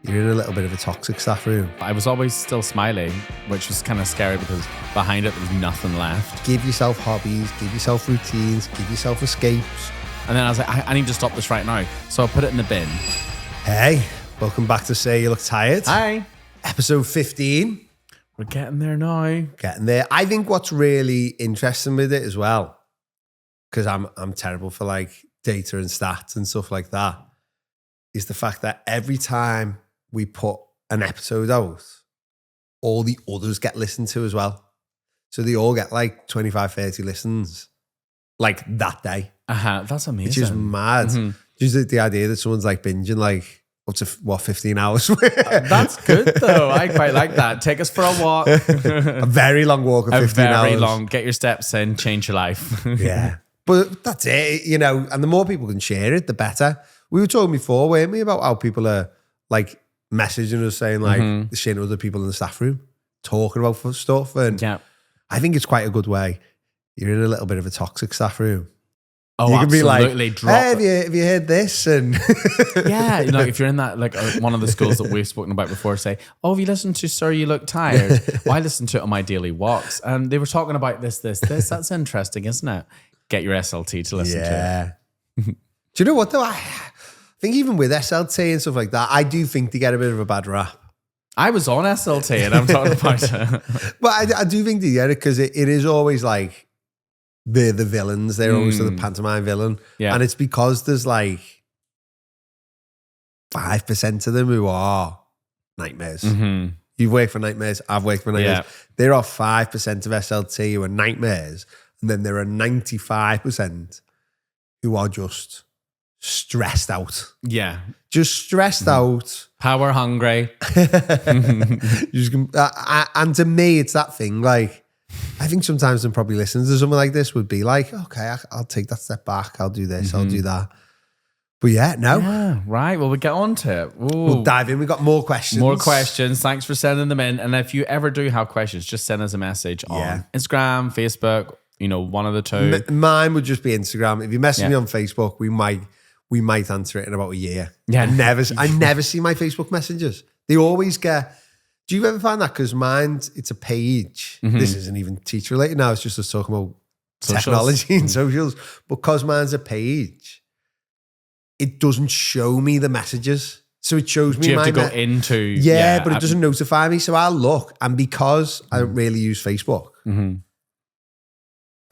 You're in a little bit of a toxic staff room. I was always still smiling, which was kind of scary because behind it there was nothing left. Give yourself hobbies, give yourself routines, give yourself escapes. And then I was like, I need to stop this right now. So I put it in the bin. Hey, welcome back to Say You Look Tired. Hi. Episode 15. We're getting there now. Getting there. I think what's really interesting with it as well, because I'm terrible for like data and stats and stuff like that, is the fact that every time we put an episode out, all the others get listened to as well. So they all get like 25, 30 listens like that day. That's amazing. Which is mad. Mm-hmm. Just the idea that someone's like binging like up to 15 hours. That's good though. I quite like that. Take us for a walk. A very long walk of 15 hours. Very long. Get your steps in, change your life. Yeah. But that's it, you know, and the more people can share it, the better. We were talking before, weren't we, about how people are like messaging us saying like seeing other people in the staff room talking about stuff. And yeah. I think it's quite a good way. You're in a little bit of a toxic staff room. Oh, you can absolutely. Be like, hey, have you heard this? And yeah, you know, if you're in that, like one of the schools that we've spoken about before, say, oh, have you listened to Sir You Look Tired? Well, I listen to it on my daily walks. And they were talking about this. That's interesting, isn't it? Get your SLT to listen to it. Do you know what though? I think even with SLT and stuff like that, I do think they get a bit of a bad rap. I was on SLT and I'm talking about it. But I do think they get it because it is always like they're the villains. They're always the pantomime villain. Yeah. And it's because there's like 5% of them who are nightmares. Mm-hmm. You've worked for nightmares. I've worked for nightmares. Yeah. There are 5% of SLT who are nightmares. And then there are 95% who are just stressed out. Yeah. Just stressed out. Power hungry. And to me, it's that thing. Like, I think sometimes them probably listening to something like this would be like, okay, I'll take that step back. I'll do this. I'll do that. But yeah, no. Yeah, right. Well, we'll get on to it. Ooh. We'll dive in. We've got more questions. More questions. Thanks for sending them in. And if you ever do have questions, just send us a message on Instagram, Facebook, you know, one of the two. Mine would just be Instagram. If you message me on Facebook, we might answer it in about a year. Yeah. I never see my Facebook messages. They always get. Do you ever find that? Because mine, it's a page. Mm-hmm. This isn't even teacher related now. It's just us talking about technology and socials. But because mine's a page, it doesn't show me the messages. So it shows me. Do you have to go into? Yeah, but it doesn't notify me. So I'll look, and because I don't really use Facebook. Mm-hmm.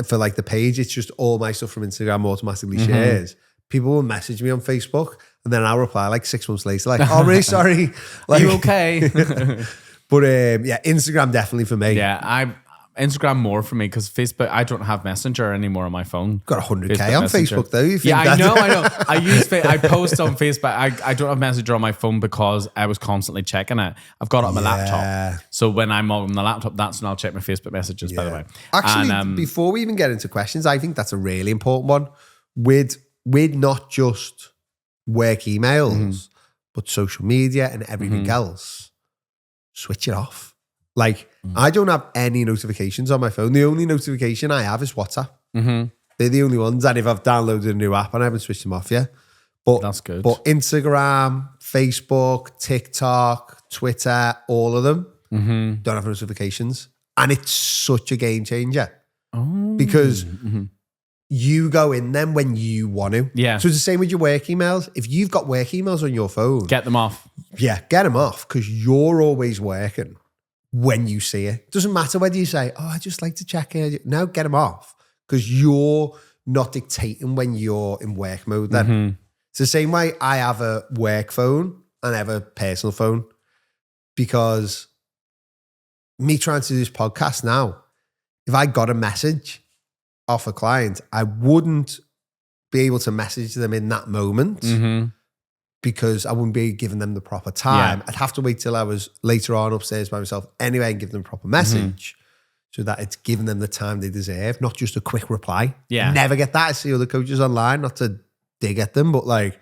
For like the page, it's just all my stuff from Instagram automatically shares. People will message me on Facebook and then I'll reply like 6 months later, like, oh, really sorry. Like, you okay? But yeah, Instagram definitely for me. Yeah, Instagram more for me because Facebook, I don't have Messenger anymore on my phone. Got 100K on Facebook though. I know. I post on Facebook. I don't have Messenger on my phone because I was constantly checking it. I've got it on my laptop. So when I'm on the laptop, that's when I'll check my Facebook messages, by the way. Actually, before we even get into questions, I think that's a really important one. With not just work emails, but social media and everything else, switch it off. Like, I don't have any notifications on my phone. The only notification I have is WhatsApp. Mm-hmm. They're the only ones. And if I've downloaded a new app and I haven't switched them off yet. But that's good. But Instagram, Facebook, TikTok, Twitter, all of them don't have notifications. And it's such a game changer. Oh. Because you go in them when you want to. Yeah. So it's the same with your work emails. If you've got work emails on your phone. Get them off. Yeah, get them off because you're always working. When you see it. Doesn't matter whether you say, oh, I just like to check it. No, get them off because you're not dictating when you're in work mode then. It's the same way I have a work phone and I have a personal phone because me trying to do this podcast now, if I got a message off a client, I wouldn't be able to message them in that moment. Because I wouldn't be giving them the proper time. Yeah. I'd have to wait till I was later on upstairs by myself anyway and give them a proper message so that it's giving them the time they deserve, not just a quick reply. Yeah. Never get that. I see other coaches online, not to dig at them, but like,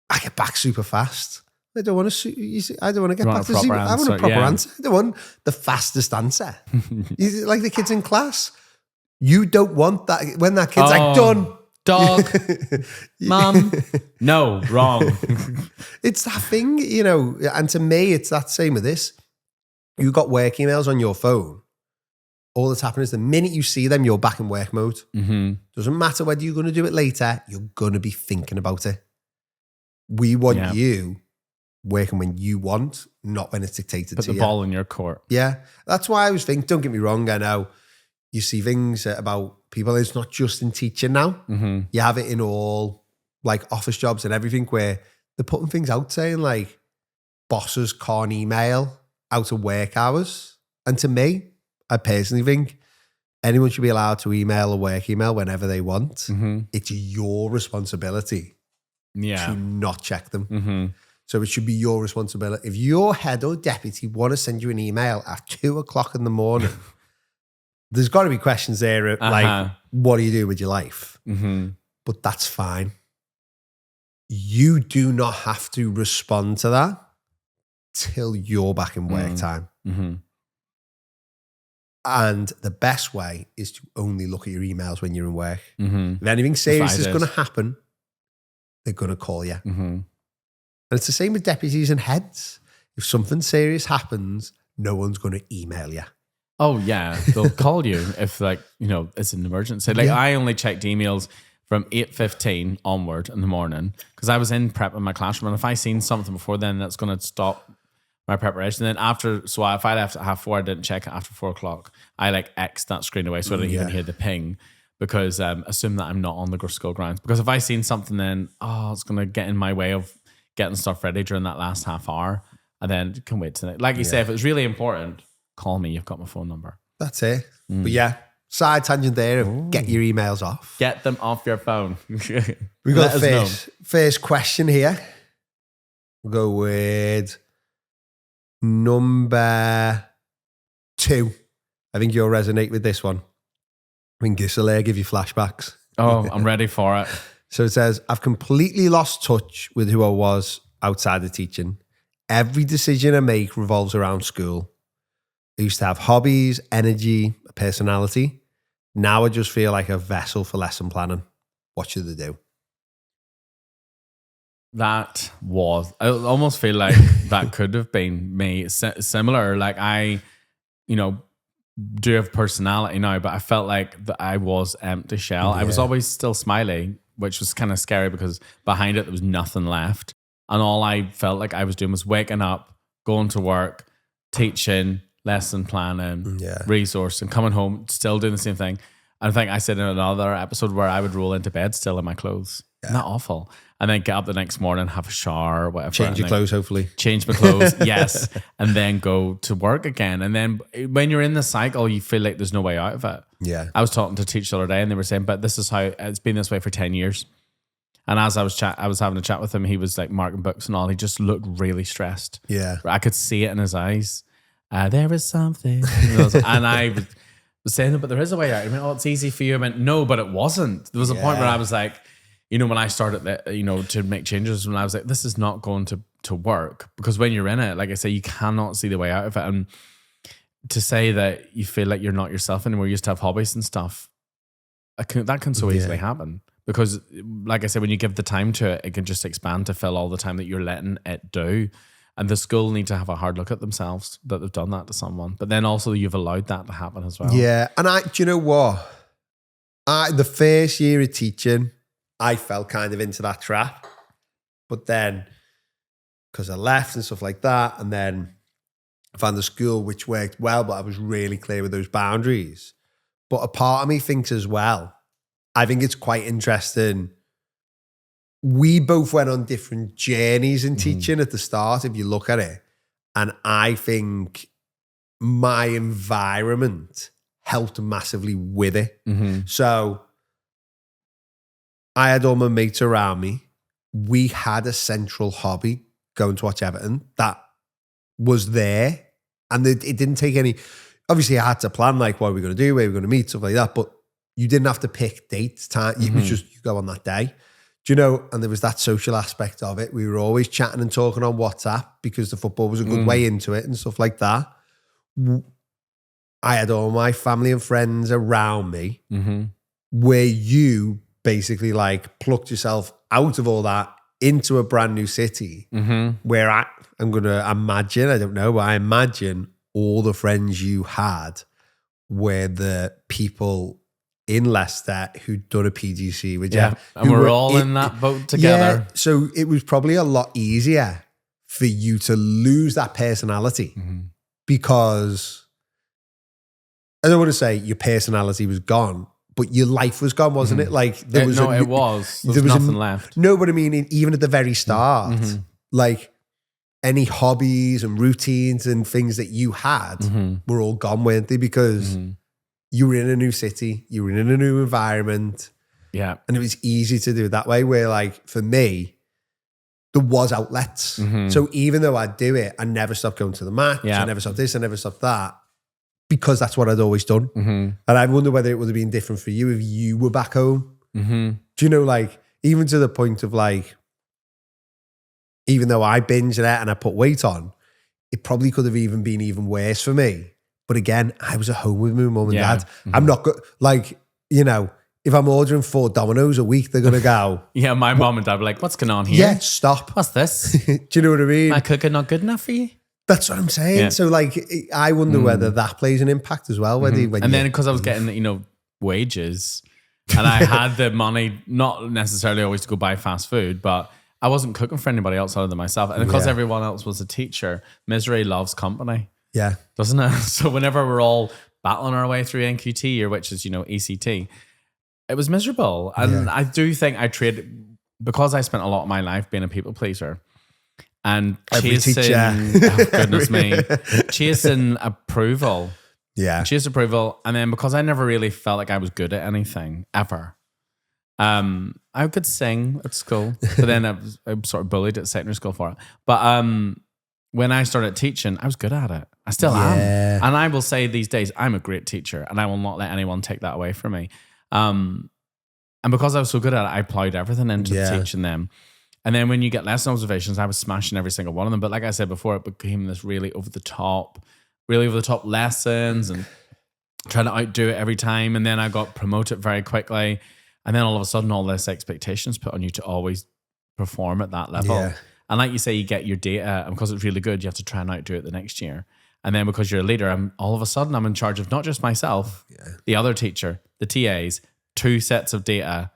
I get back super fast. I don't want to get back to super. I want a proper answer. I don't want the fastest answer. Like the kids in class. You don't want that when that kid's like, done. dog, mum. No, wrong. It's that thing, you know, and to me, it's that same with this. You've got work emails on your phone. All that's happening is the minute you see them, you're back in work mode. Doesn't matter whether you're going to do it later, you're going to be thinking about it. We want you working when you want, not when it's dictated Put to the you. ball in your court. Yeah. That's why I was thinking, don't get me wrong, I know you see things about people, it's not just in teaching now. You have it in all like office jobs and everything where they're putting things out saying like bosses can't email out of work hours. And to me, I personally think anyone should be allowed to email a work email whenever they want. It's your responsibility to not check them. So it should be your responsibility. If your head or deputy want to send you an email at 2:00 in the morning, there's got to be questions there like, what do you do with your life? But that's fine. You do not have to respond to that till you're back in work time. And the best way is to only look at your emails when you're in work. If anything serious is going to happen, they're going to call you. And it's the same with deputies and heads. If something serious happens, no one's going to email you. Oh, yeah. They'll call you if, like, you know, it's an emergency. Like, I only checked emails from 8:15 onward in the morning because I was in prep in my classroom. And if I seen something before then, that's going to stop my preparation. And then after, so if I left at 4:30, I didn't check it after 4:00. I like X that screen away so I didn't even hear the ping because assume that I'm not on the school grounds. Because if I seen something then, it's going to get in my way of getting stuff ready during that last half hour. And then can wait tonight. Like you say, if it's really important, call me. You've got my phone number. That's it. But yeah, side tangent there of get your emails off. Get them off your phone. We've got the first question here. We'll go with number 2. I think you'll resonate with this one. I think this will give you flashbacks. Oh, I'm ready for it. So it says, I've completely lost touch with who I was outside of teaching. Every decision I make revolves around school. I used to have hobbies, energy, a personality. Now I just feel like a vessel for lesson planning. What should I do? I almost feel like that could have been me. Similar. Like I, you know, do have personality now, but I felt like that I was empty shell. I was always still smiling, which was kind of scary because behind it, there was nothing left. And all I felt like I was doing was waking up, going to work, teaching, lesson planning, resourcing, coming home, still doing the same thing. And I think I said in another episode where I would roll into bed still in my clothes. Yeah. Not awful. And then get up the next morning, have a shower, or whatever. Change your clothes, hopefully. Change my clothes, yes. And then go to work again. And then when you're in the cycle, you feel like there's no way out of it. Yeah. I was talking to teach the other day and they were saying, but this is how it's been this way for 10 years. And as I was having a chat with him, he was like marking books and all. He just looked really stressed. Yeah. I could see it in his eyes. There is something. And I was saying, but there is a way out. He went, it's easy for you. I went, no, but it wasn't. There was a point where I was like, you know, when I started, to make changes, when I was like, this is not going to work. Because when you're in it, like I say, you cannot see the way out of it. And to say that you feel like you're not yourself anymore, you used to have hobbies and stuff, that can so easily happen. Because like I said, when you give the time to it, it can just expand to fill all the time that you're letting it do. And the school need to have a hard look at themselves that they've done that to someone. But then also you've allowed that to happen as well. Yeah. And do you know what? The first year of teaching, I fell kind of into that trap. But then, because I left and stuff like that, and then I found a school which worked well, but I was really clear with those boundaries. But a part of me thinks as well, I think it's quite interesting. We both went on different journeys in teaching at the start, if you look at it. And I think my environment helped massively with it. So I had all my mates around me. We had a central hobby, going to watch Everton, that was there. And it didn't take any, obviously I had to plan like what we're going to do, where we're going to meet, stuff like that. But you didn't have to pick dates, time. It was just, you go on that day. Do you know, and there was that social aspect of it. We were always chatting and talking on WhatsApp because the football was a good way into it and stuff like that. I had all my family and friends around me where you basically like plucked yourself out of all that into a brand new city where I'm going to imagine, I don't know, but I imagine all the friends you had were the people in Leicester who'd done a PGC with you. And we're all in that boat together. Yeah, so it was probably a lot easier for you to lose that personality because I don't want to say your personality was gone, but your life was gone, wasn't it? Like There was nothing left. No, but I mean, even at the very start, like any hobbies and routines and things that you had were all gone, weren't they? Because you were in a new city, you were in a new environment. Yeah. And it was easy to do it that way, where like for me, there was outlets. So even though I'd do it, I never stopped going to the match. I never stopped this, I never stopped that. Because that's what I'd always done. And I wonder whether it would have been different for you if you were back home. Do you know, like, even to the point of like, even though I binged it and I put weight on, it probably could have even been even worse for me. But again, I was at home with my mum and dad. I'm not good, like, you know, if I'm ordering 4 Dominoes a week, they're going to go. Yeah, my mum and dad were like, what's going on here? Yeah, stop. What's this? Do you know what I mean? My cooking not good enough for you? That's what I'm saying. Yeah. So like, I wonder whether that plays an impact as well. Whether when and then because I was getting, you know, wages and I had the money, not necessarily always to go buy fast food, but I wasn't cooking for anybody else other than myself. And because everyone else was a teacher, misery loves company. Yeah. Doesn't it? So whenever we're all battling our way through NQT, or which is, you know, ECT, it was miserable. And I do think I traded, because I spent a lot of my life being a people pleaser, and chasing, oh goodness me, chasing approval. Yeah. Chase approval. And then because I never really felt like I was good at anything ever. I could sing at school, but then I was sort of bullied at secondary school for it. But when I started teaching, I was good at it. I still am. And I will say these days, I'm a great teacher and I will not let anyone take that away from me. And because I was so good at it, I plowed everything into teaching them. And then when you get lesson observations, I was smashing every single one of them. But like I said before, it became this really over the top lessons and trying to outdo it every time. And then I got promoted very quickly. And then all of a sudden, all this expectations put on you to always perform at that level. Yeah. And like you say, you get your data, and because it's really good, you have to try and outdo it the next year. And then because you're a leader, all of a sudden I'm in charge of not just myself, the other teacher, the TAs, 2 sets of data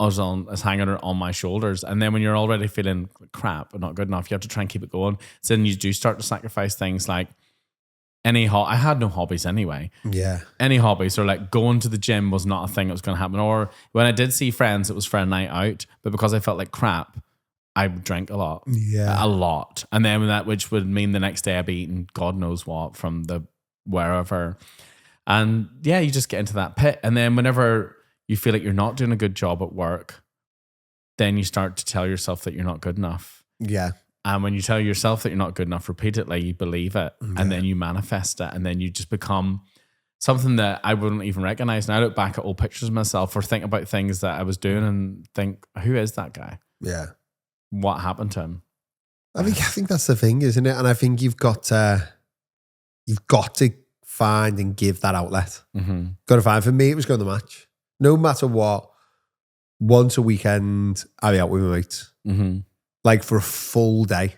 is hanging on my shoulders. And then when you're already feeling crap or not good enough, you have to try and keep it going. So then you do start to sacrifice things like I had no hobbies anyway. Yeah. Any hobbies, or like going to the gym was not a thing that was going to happen. Or when I did see friends, it was for a night out. But because I felt like crap, I drank a lot. Yeah. A lot. And then which would mean the next day I'd be eating God knows what from the wherever. And yeah, you just get into that pit. And then whenever you feel like you're not doing a good job at work, then you start to tell yourself that you're not good enough. Yeah. And when you tell yourself that you're not good enough repeatedly, you believe it. Yeah. And then you manifest it. And then you just become something that I wouldn't even recognize. And I look back at old pictures of myself or think about things that I was doing and think, who is that guy? Yeah. What happened to him? I think that's the thing, isn't it? And I think you've got to find and give that outlet. Mm-hmm. Got to find. For me, it was going to the match. No matter what, once a weekend, I'd be out with my mates. Mm-hmm. Like for a full day.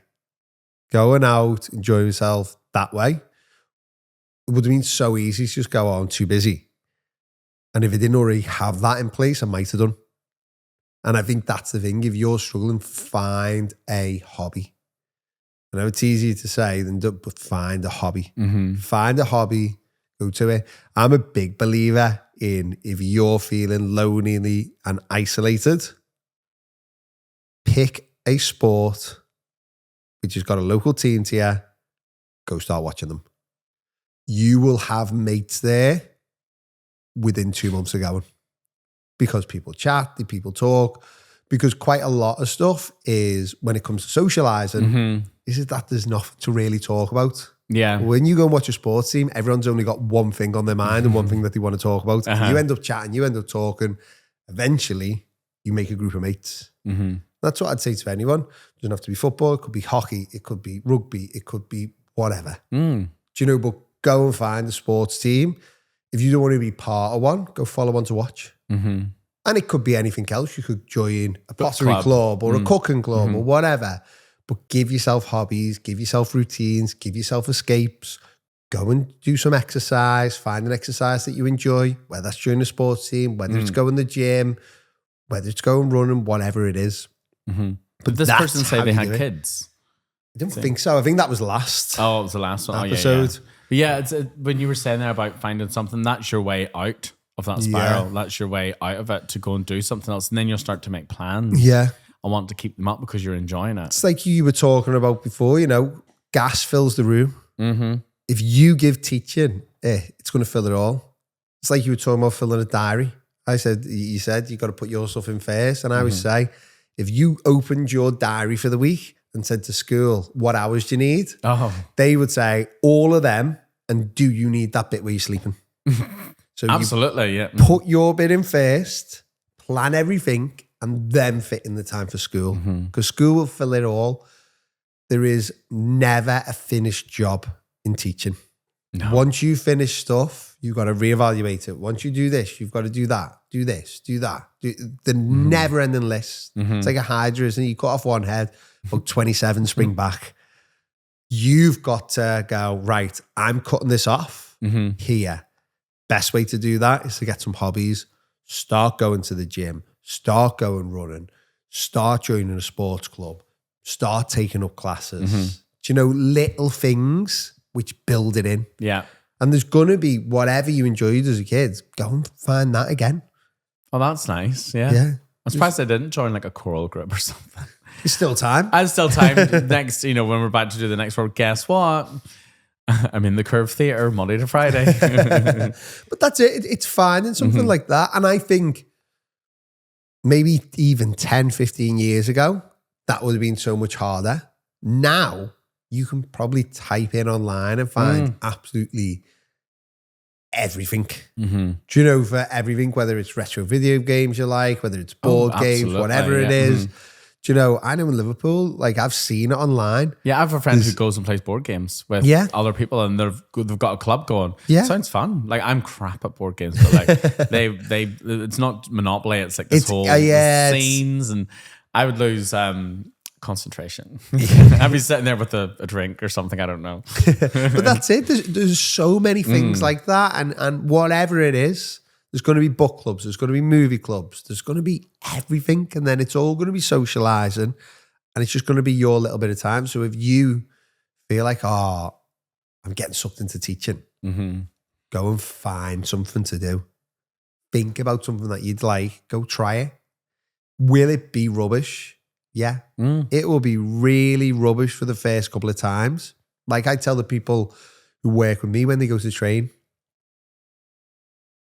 Going out, enjoying myself that way. It would have been so easy to just go, I'm too busy. And if I didn't already have that in place, I might have done. And I think that's the thing. If you're struggling, find a hobby. I know it's easier to say than do, but find a hobby. Mm-hmm. Find a hobby, go to it. I'm a big believer in if you're feeling lonely and isolated, pick a sport which has got a local team to you, go start watching them. You will have mates there within 2 months of going. Because people chat, people talk, because quite a lot of stuff is, when it comes to socializing, is that there's nothing to really talk about. Yeah. When you go and watch a sports team, everyone's only got one thing on their mind and one thing that they want to talk about. You end up chatting, you end up talking. Eventually, you make a group of mates. Mm-hmm. That's what I'd say to anyone. It doesn't have to be football. It could be hockey. It could be rugby. It could be whatever. Do you know, but go and find a sports team. If you don't want to be part of one, go follow one to watch. Mm-hmm. And it could be anything else. You could join a pottery club. club or a cooking club or whatever. But give yourself hobbies, give yourself routines, give yourself escapes. Go and do some exercise, find an exercise that you enjoy, whether that's during the sports team, whether it's going to the gym, whether it's going running, whatever it is. But this person say they had kids. I don't think so. I think that was last. Oh, it was the last one. Episode. But yeah, it's when you were saying there about finding something, that's your way out of that spiral. That's your way out of it, to go and do something else. And then you'll start to make plans. Yeah. I want to keep them up because you're enjoying it. It's like you were talking about before, gas fills the room. If you give teaching, it's going to fill it all. It's like you were talking about filling a diary. You said you got to put your stuff in first. And I would say, if you opened your diary for the week and said to school, what hours do you need? They would say, all of them. And do you need that bit where you're sleeping? So absolutely, put your bit in first, plan everything, and then fit in the time for school. Because school will fill it all. There is never a finished job in teaching. No. Once you finish stuff, you've got to reevaluate it. Once you do this, you've got to do that, do this, do that. The never-ending list. It's like a hydra, isn't it? You cut off one head, about 27 spring back. You've got to go, right, I'm cutting this off here. Best way to do that is to get some hobbies, start going to the gym, start going running, start joining a sports club, start taking up classes. Do you know, little things which build it in. Yeah. And there's going to be whatever you enjoyed as a kid, go and find that again. Oh, that's nice. Yeah. I'm surprised I didn't join like a choral group or something. There's still time. There's still time. Next, when we're about to do the next one, guess what? I'm in the Curve Theatre Monday to Friday. But that's it. It's finding something like that. And I think maybe even 10, 15 years ago, that would have been so much harder. Now, you can probably type in online and find absolutely everything. Do you know, for everything, whether it's retro video games you like, whether it's board games, whatever it is. Do you know, I know in Liverpool, like I've seen it online. Yeah, I have a friend who goes and plays board games with other people, and they've got a club going. Yeah. Sounds fun. Like, I'm crap at board games, but like they it's not Monopoly, it's like this whole scenes, and I would lose concentration. I'd be sitting there with a drink or something, I don't know. But that's it. There's so many things like that, and whatever it is, there's going to be book clubs, there's going to be movie clubs, there's going to be everything, and then it's all going to be socializing, and it's just going to be your little bit of time. So if you feel like, I'm getting sucked into teaching, go and find something to do. Think about something that you'd like, go try it. Will it be rubbish? Yeah. It will be really rubbish for the first couple of times. Like I tell the people who work with me when they go to train,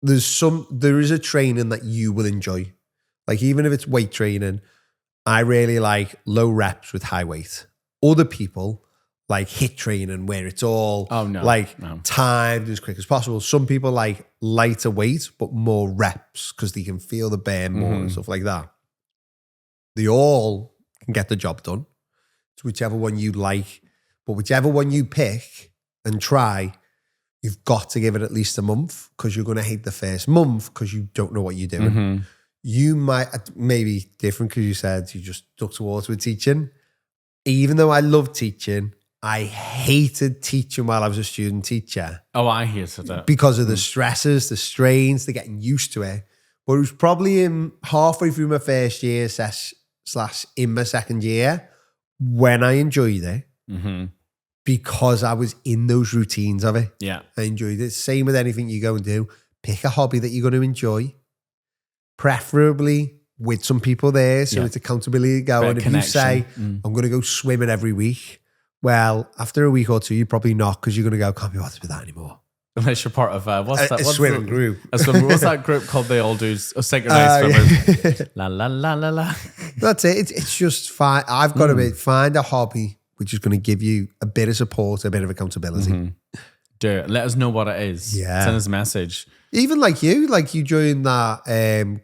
there is a training that you will enjoy. Like even if it's weight training, I really like low reps with high weight. Other people like HIIT training where it's all timed as quick as possible. Some people like lighter weight, but more reps because they can feel the burn more and stuff like that. They all can get the job done. It's whichever one you like, but whichever one you pick and try, you've got to give it at least a month because you're going to hate the first month because you don't know what you're doing. You might, maybe different because you said you just ducked towards with teaching. Even though I love teaching, I hated teaching while I was a student teacher. Oh, I hated it. Because of the stresses, the strains, the getting used to it. But it was probably halfway through my first year / in my second year when I enjoyed it. Because I was in those routines of it. Yeah. I enjoyed it. Same with anything you go and do. Pick a hobby that you're going to enjoy. Preferably with some people there. So it's accountability to go. And if you say, I'm going to go swimming every week. Well, after a week or two, you're probably not because you're going to go, can't be bothered with that anymore. Unless you're part of, what's that? A swimming group. What's that group called? They all do synchronized swimmers. La, la, la, la, la. That's it. It's just fine. I've got to find a hobby which is going to give you a bit of support, a bit of accountability. Do it. Let us know what it is. Yeah. Send us a message. Even like you joined that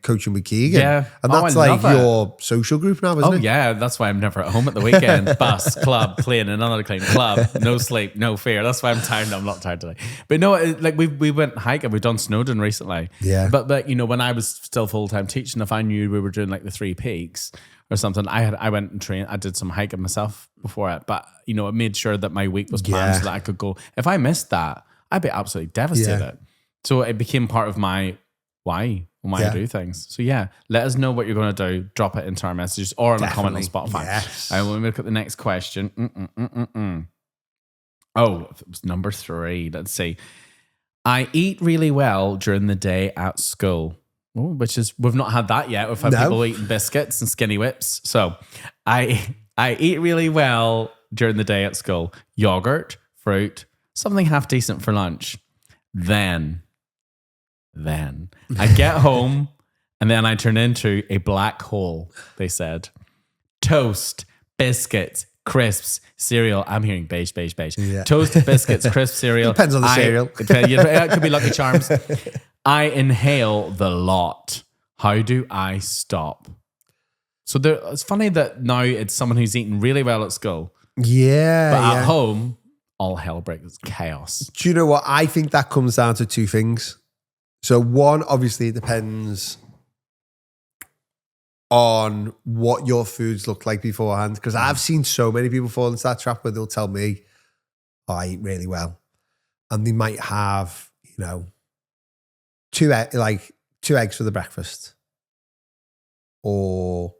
coaching with Keegan. Yeah. And Oh, that's I like love it. your social group now, isn't it? Oh yeah, that's why I'm never at home at the weekend. Bus, club, playing another clean club, no sleep, no fear. That's why I'm tired. I'm not tired today. But no, like we went hiking. We've done Snowdon recently. Yeah. But you know, when I was still full time teaching, if I knew we were doing like the 3 peaks or something, I went and trained. I did some hiking myself before it. But you know, it made sure that my week was planned so that I could go. If I missed that, I'd be absolutely devastated. Yeah. So it became part of my why I do things. So yeah, let us know what you're going to do. Drop it into our messages or in a comment on Spotify. Yes. I will look at the next question. Oh, it was number 3. Let's see. I eat really well during the day at school. Oh, which is, we've not had that yet. We've had people eating biscuits and skinny whips. So I eat really well during the day at school. Yogurt, fruit, something half decent for lunch. Then I get home and then I turn into a black hole, they said. Toast, biscuits, crisps, cereal. I'm hearing beige. Yeah. Toast, biscuits, crisps, cereal. Depends on the cereal. It could be Lucky Charms. I inhale the lot. How do I stop? So it's funny that now it's someone who's eating really well at school. Yeah. But at home, all hell breaks chaos. Do you know what? I think that comes down to 2 things. So one, obviously, it depends on what your foods look like beforehand. Because I've seen so many people fall into that trap where they'll tell me, oh, I eat really well. And they might have, you know, 2 eggs for the breakfast. Or,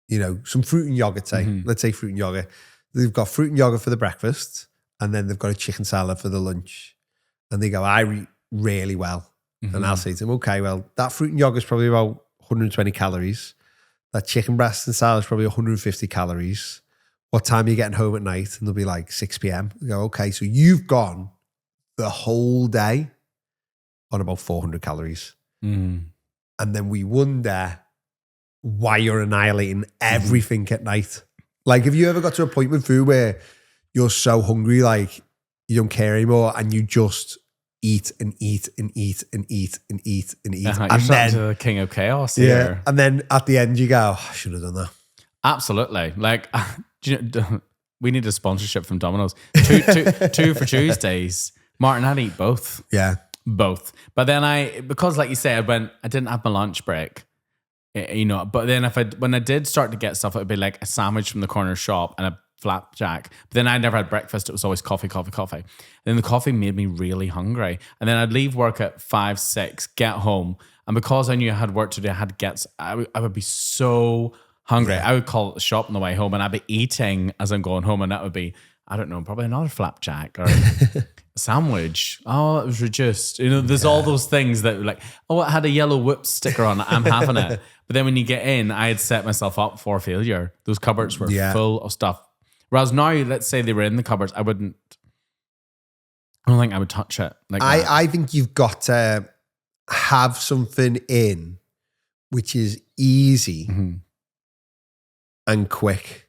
you know, some fruit and yogurt, say. Let's say fruit and yogurt. They've got fruit and yogurt for the breakfast. And then they've got a chicken salad for the lunch. And they go, I eat really well. And I'll say to them, okay, well, that fruit and yogurt is probably about 120 calories. That chicken breast and salad is probably 150 calories. What time are you getting home at night? And they'll be like 6 p.m. I go, okay, so you've gone the whole day on about 400 calories. And then we wonder why you're annihilating everything at night. Like, have you ever got to a point with food where you're so hungry, like you don't care anymore and you just eat and eat and eat and eat and eat and eat. You're and then the king of chaos here. And then at the end you go, I should have done that. Absolutely. Like, we need a sponsorship from Domino's. Two for Tuesdays. Martin, I'd eat both. Yeah. Both. But then because like you say, I didn't have my lunch break. You know, but then when I did start to get stuff, it would be like a sandwich from the corner shop and a flapjack. But then I never had breakfast. It was always coffee. Then the coffee made me really hungry. And then I'd leave work at 5, 6, get home. And because I knew I had work to do, I would be so hungry. Yeah. I would call at the shop on the way home and I'd be eating as I'm going home. And that would be, I don't know, probably another flapjack or a sandwich. Oh, it was reduced. You know, there's all those things that were like, oh, it had a yellow whoop sticker on it. I'm having it. But then when you get in, I had set myself up for failure. Those cupboards were full of stuff. Whereas now, let's say they were in the cupboards, I don't think I would touch it. Like I think you've got to have something in which is easy and quick.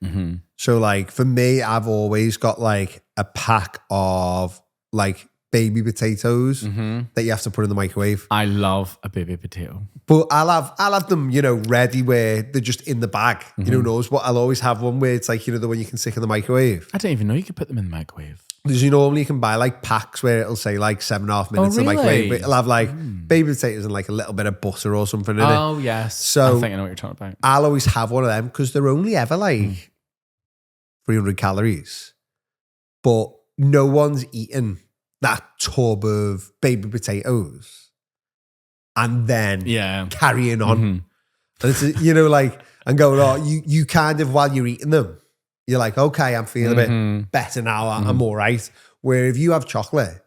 So like for me, I've always got like a pack of like baby potatoes that you have to put in the microwave. I love a baby potato. But I'll have them, you know, ready where they're just in the bag. You know those, but I'll always have one where it's like, you know, the one you can stick in the microwave. I didn't even know you could put them in the microwave. Because you normally can buy like packs where it'll say like 7.5 minutes in the microwave. But it'll have like baby potatoes and like a little bit of butter or something in it. Oh, yes. So I think I know what you're talking about. I'll always have one of them because they're only ever like 300 calories. But no one's eating that tub of baby potatoes and then carrying on. And it's, you know, like, and going, oh, you kind of, while you're eating them, you're like, okay, I'm feeling a bit better now. I'm all right. Where if you have chocolate,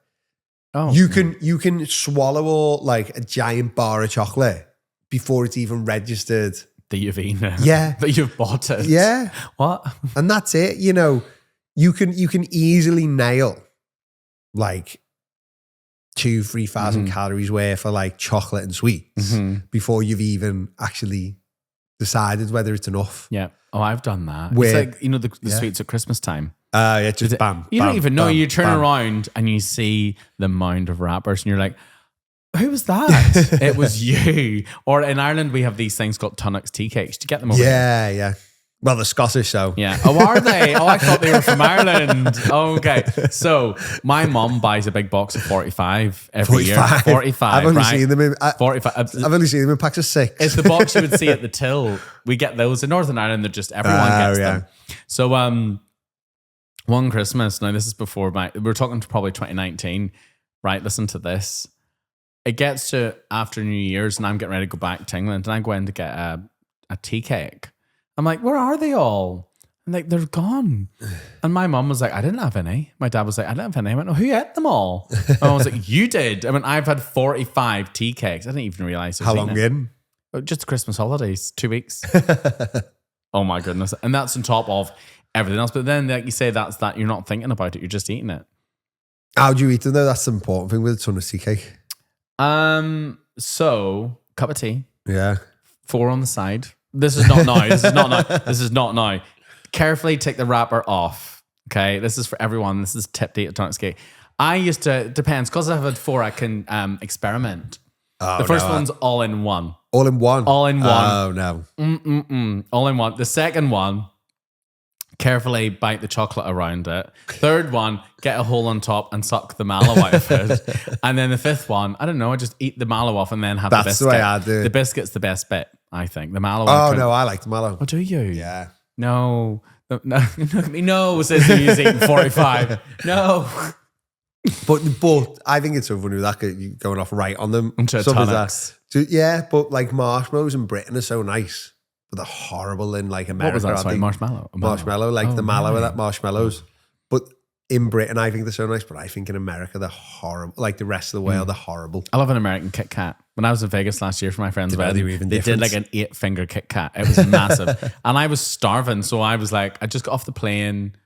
you can swallow like a giant bar of chocolate before it's even registered that you've eaten it. Yeah. That you've bought it. Yeah. What? And that's it. You know, you can easily nail like 2,000-3,000 calories worth of like chocolate and sweets before you've even actually decided whether it's enough. Yeah. Oh, I've done that. Where, it's like, you know, the sweets at Christmas time. Yeah, just bam. You bam, don't even know. bam, You turn bam. around and you see the mound of wrappers and you're like, who was that? It was you. Or in Ireland, we have these things called Tunnocks tea cakes. Do you get them over here? Yeah. Well, the Scottish show. Yeah. Oh, are they? Oh, I thought they were from Ireland. Oh, okay. So my mum buys a big box of 45 every year. 45. I've only right? seen them in 45. I've only seen them in packs of 6. It's the box you would see at the till. We get those in Northern Ireland. They're just everyone gets them. So one Christmas. Now this is before we're talking to probably 2019. Right. Listen to this. It gets to after New Year's and I'm getting ready to go back to England and I go in to get a tea cake. I'm like, where are they all? I'm like, they're gone. And my mum was like, I didn't have any. My dad was like, I didn't have any. I went, oh, who ate them all? And I was like, you did. I mean, I've had 45 tea cakes. I didn't even realize. How long in? Just the Christmas holidays, 2 weeks. Oh my goodness. And that's on top of everything else. But then, like you say, that's that you're not thinking about it. You're just eating it. How do you eat them though? That's the important thing with a ton of tea cake. So cup of tea. Yeah. 4 on the side. This is not now. This is not now. This is not now. Carefully take the wrapper off. Okay. This is for everyone. This is tip to eat a Tunnocks cake. I used to, depends, because I've had 4, I can experiment. The first one's all in one. All in one? All in one. Oh, no. All in one. The second one, carefully bite the chocolate around it. Third one, get a hole on top and suck the mallow out of it. And then the fifth one, I don't know, I just eat the mallow off and then have the biscuit. That's the way I do it. The biscuit's the best bit, I think. The mallow. Oh, no, I like the mallow. Oh, do you? Yeah. No. Look at me. No, says he's eating 45. No. But I think it's so funny with that going off right on them. Into Tunnocks. Yeah, but like marshmallows in Britain are so nice. But they're horrible in like America. What was that? Sorry, marshmallow? Marshmallow, like the mallow of that marshmallows. But in Britain, I think they're so nice. But I think in America, they're horrible. Like the rest of the world, they're horrible. I love an American Kit Kat. When I was in Vegas last year for my friend's wedding, they did like an 8-finger Kit Kat. It was massive. And I was starving. So I was like, I just got off the plane,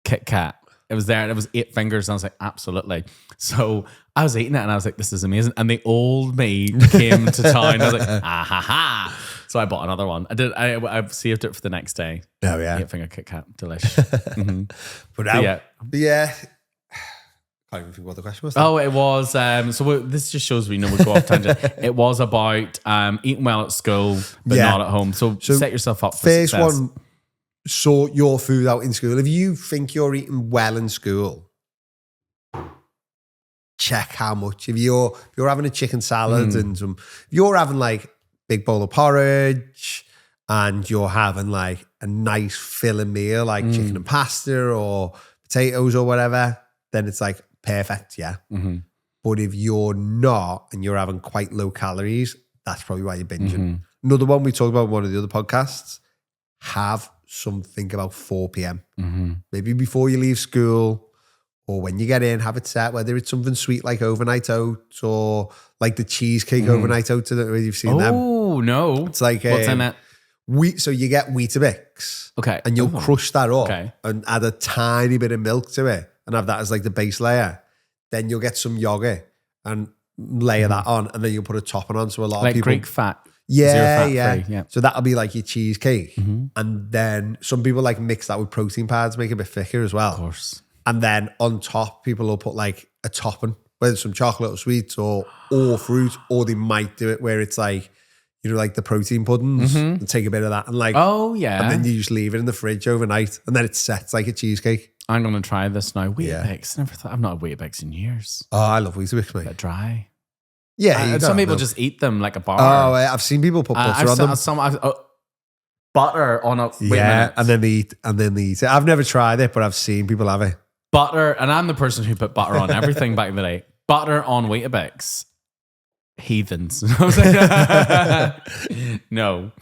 Kit Kat. It was there and it was 8 fingers. And I was like, absolutely. So I was eating it and I was like, this is amazing. And the old me came to town. I was like, ah ha ha. So I bought another one. I saved it for the next day. Oh, yeah. 8-finger Kit Kat. Delish. But yeah. I can't even think what the question was. Oh, it was. This just shows we know we go off tangent. It was about eating well at school, but not at home. So set yourself up for first success. One, sort your food out in school. If you think you're eating well in school, check how much. If you're having a chicken salad and if you're having like big bowl of porridge and you're having like a nice filling meal like chicken and pasta or potatoes or whatever, then it's like perfect, yeah. But if you're not and you're having quite low calories, that's probably why you're binging. Another one we talked about in one of the other podcasts, have something about 4 p.m. Maybe before you leave school or when you get in, have it set, whether it's something sweet like overnight oats or like the cheesecake overnight oats. I don't know if you've seen them. Oh, no. It's like what's in it? So you get Weetabix. Okay. And you'll crush that up Okay. and add a tiny bit of milk to it and have that as like the base layer. Then you'll get some yogurt and layer that on and then you'll put a topping on. So a lot Like of people... Greek fat. Yeah. Yeah. So that'll be like your cheesecake. And then some people like mix that with protein pads, make it a bit thicker as well. Of course. And then on top, people will put like a topping, whether it's some chocolate or sweets or fruit, or they might do it where it's like, you know, like the protein puddings and take a bit of that and like, oh yeah. And then you just leave it in the fridge overnight and then it sets like a cheesecake. I'm going to try this now. Weetabix. Never thought, I've not had Weetabix in years. Oh, I love Weetabix, mate. They're dry. Yeah. Some people just eat them like a bar. Oh, I've seen people put butter on them. Butter on a and then they eat it. I've never tried it, but I've seen people have it. Butter, and I'm the person who put butter on everything back in the day. Butter on Weetabix. Heathens. I was like, no.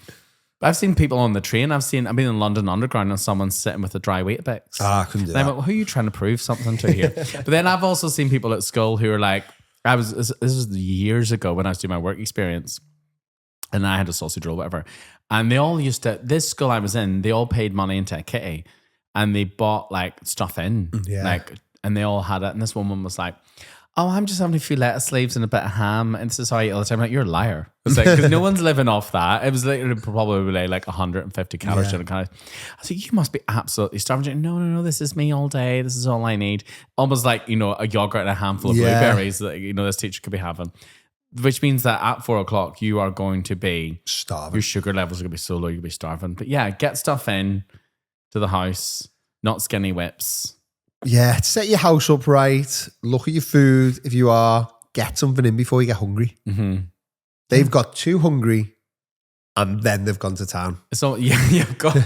I've seen people on the train. I've been in London Underground and someone's sitting with a dry Weetabix. I couldn't do that. I'm like, well, who are you trying to prove something to here? But then I've also seen people at school who are like, this was years ago when I was doing my work experience and I had a sausage roll, whatever. And they all used to, this school I was in, they all paid money into a kitty and they bought like stuff in. Yeah. Like, and they all had it. And this woman was like, oh, I'm just having a few lettuce leaves and a bit of ham, and this is how I eat all the time. I'm like, you're a liar. It's like, because no one's living off that. It was literally probably like 150 calories. Yeah. And I was like, you must be absolutely starving. No, this is me all day. This is all I need. Almost like, a yogurt and a handful of blueberries that, this teacher could be having. Which means that at 4 o'clock, you are going to be starving. Your sugar levels are going to be so low, you'll be starving. But yeah, get stuff in to the house, not skinny whips. Yeah, set your house up right. Look at your food. If you are, get something in before you get hungry. Mm-hmm. They've got too hungry and then they've gone to town. So yeah, you've got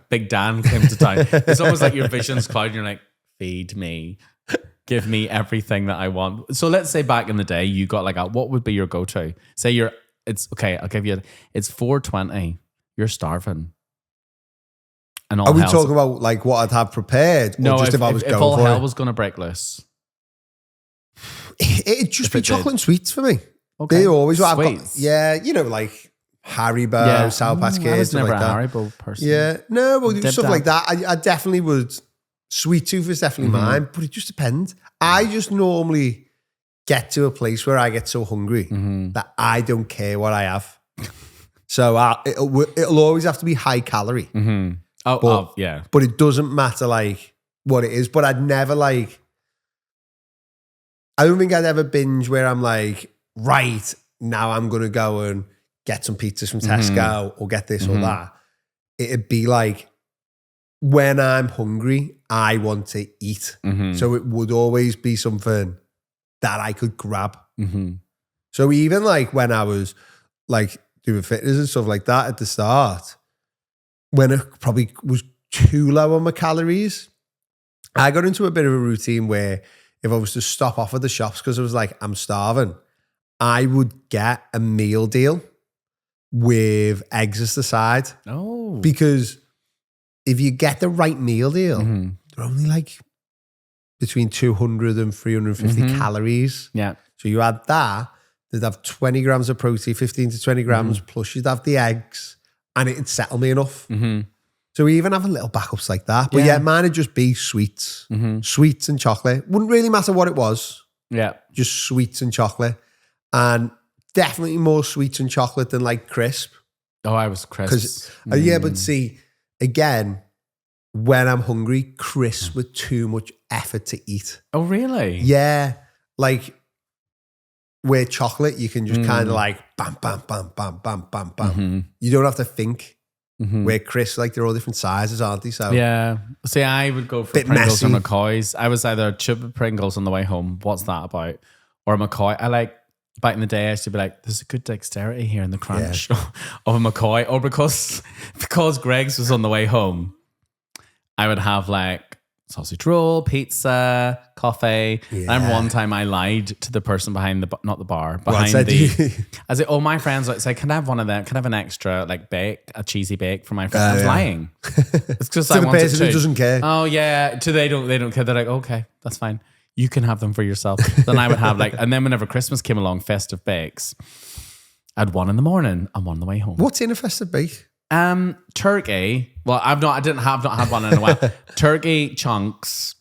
Big Dan came to town. It's almost like your vision's clouded. You're like, feed me. Give me everything that I want. So let's say back in the day, you got like what would be your go-to? Say it's okay, I'll give you, it's 4:20. You're starving. And all are we talking about like what I'd have prepared? No, or just if I was if going all for hell it? was going to break loose. It'd just be chocolate and sweets for me. Okay. They always what I've got. Sweets. Yeah, like Haribo, Sour Patch Kids, I was stuff never like a that. Haribo person. Yeah, no, well, Dib stuff dab. like that. I definitely would. Sweet tooth is definitely mine, but it just depends. I just normally get to a place where I get so hungry that I don't care what I have. So it'll always have to be high calorie. Mm-hmm. Yeah. But it doesn't matter like what it is. But I'd never like, I don't think I'd ever binge where I'm like, right, now I'm going to go and get some pizzas from Tesco or get this or that. It'd be like, when I'm hungry, I want to eat. So it would always be something that I could grab. So even like when I was like doing fitness and stuff like that at the start, when it probably was too low on my calories, I got into a bit of a routine where if I was to stop off at the shops because I was like, I'm starving, I would get a meal deal with eggs as the side. Oh. Because if you get the right meal deal, they're only like between 200 and 350 calories. Yeah. So you add that, they'd have 20 grams of protein, 15 to 20 grams, plus you'd have the eggs, and it'd settle me enough. So even having little backups like that. But yeah, mine would just be sweets. Sweets and chocolate. Wouldn't really matter what it was. Yeah. Just sweets and chocolate. And definitely more sweets and chocolate than like crisp. Oh, I was crisp. Yeah, but see, again, when I'm hungry, crisps with too much effort to eat. Oh, really? Yeah. Like where chocolate, you can just kind of like bam, bam, bam, bam, bam, bam, bam. You don't have to think. Where crisps, like they're all different sizes, aren't they? So yeah. See, I would go for Bit Pringles messy. or McCoys. I was either chip of Pringles on the way home. What's that about? Or McCoy. I like, back in the day, I used to be like, there's a good dexterity here in the crunch of a McCoy. Or because Greg's was on the way home, I would have like sausage roll, pizza, coffee. Yeah. I remember one time I lied to the person behind not the bar, Well, behind said you- I said, oh, my friends like say, can I have one of them? Can I have an extra like bake, a cheesy bake for my friend? I was lying. It's just to I the wanted person to. who doesn't care. Oh yeah, they don't care. They're like, okay, that's fine. You can have them for yourself. Then I would have like, and then whenever Christmas came along, festive bakes, I had one in the morning and one on the way home. What's in a festive bake? Turkey. Well, I've not had one in a while. Turkey chunks,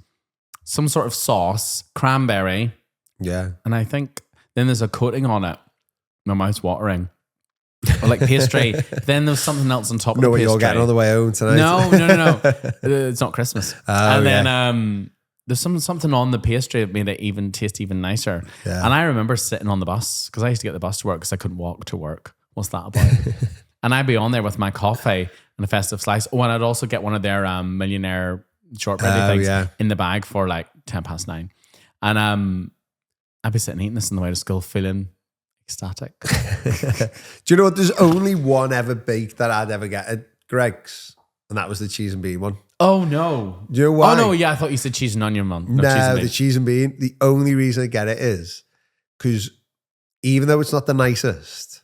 some sort of sauce, cranberry, Yeah. and I think then there's a coating on it. My mouth's watering. Or like pastry. Then there's something else on top of Know the what pastry. you're getting on the way home tonight? No. It's not Christmas. Oh, and yeah. then there's something on the pastry that made it even taste even nicer. Yeah. And I remember sitting on the bus because I used to get the bus to work because I couldn't walk to work. What's that about? And I'd be on there with my coffee and a festive slice. Oh, and I'd also get one of their millionaire shortbread things in the bag for like 9:10. And I'd be sitting eating this on the way to school feeling ecstatic. Do you know what? There's only one ever bake that I'd ever get at Greg's, and that was the cheese and bean one. Oh no. Do you know why? Oh no, yeah, I thought you said cheese and onion one. No, cheese and the bean. cheese and bean. The only reason I get it is because even though it's not the nicest,